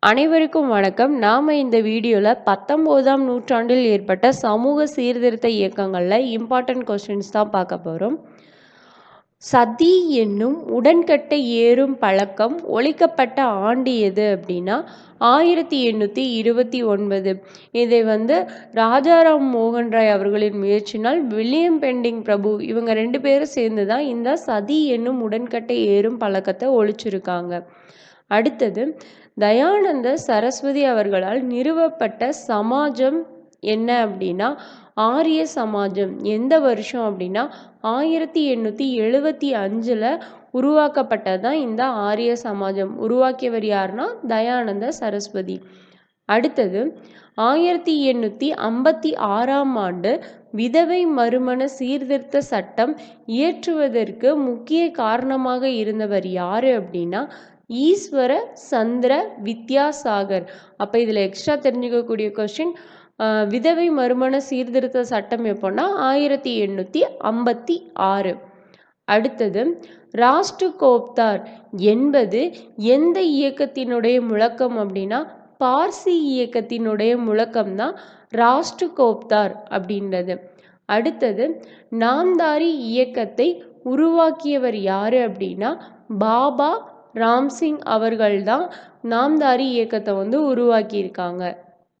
அனைவருக்கும் வணக்கம். நாம் இந்த வீடியோவில் 19ஆம் நூற்றாண்டில் ஏற்பட்ட சமூக சீர்திருத்த இயக்கங்களில் இம்பார்ட்டன்ட் கொஸ்டின்ஸ் தான் பார்க்க போகிறோம். சதி என்னும் உடன்கட்டை ஏறும் பழக்கம் ஒழிக்கப்பட்ட ஆண்டு எது அப்படின்னா 1829. இதை ராஜாராம் மோகன் ராய் அவர்களின் முயற்சினால் வில்லியம் பெண்டிங் பிரபு இவங்க 2 பேரும் சேர்ந்து தான் இந்த சதி என்னும் உடன்கட்டை ஏறும் பழக்கத்தை ஒழிச்சிருக்காங்க. அடுத்தது, தயானந்த சரஸ்வதி அவர்களால் நிறுவப்பட்ட சமாஜம் என்ன அப்படின்னா ஆரிய சமாஜம். எந்த வருஷம் அப்படின்னா 1875 உருவாக்கப்பட்டதுதான் இந்த ஆரிய சமாஜம். உருவாக்கியவர் யாருன்னா தயானந்த சரஸ்வதி. அடுத்தது, 1856ஆம் ஆண்டு விதவை மறுமண சீர்திருத்த சட்டம் இயற்றுவதற்கு முக்கிய காரணமாக இருந்தவர் யாரு அப்படின்னா ஈஸ்வர சந்திர வித்யாசாகர். அப்போ இதில் எக்ஸ்ட்ரா தெரிஞ்சுக்கக்கூடிய கொஸ்டின், விதவை மறுமண சீர்திருத்த சட்டம் எப்போன்னா 1856. அடுத்தது, ராஷ்டிரகோப்தார் என்பது எந்த இயக்கத்தினுடைய முழக்கம் அப்படின்னா பார்சி இயக்கத்தினுடைய முழக்கம் தான் ராஷ்டிரகோப்தார் அப்படின்றது. அடுத்தது, நாம்தாரி இயக்கத்தை உருவாக்கியவர் யாரு அப்படின்னா பாபா ராம்சிங் அவர்கள் தான் நாம்தாரி இயக்கத்தை உருவாக்கியிருக்காங்க.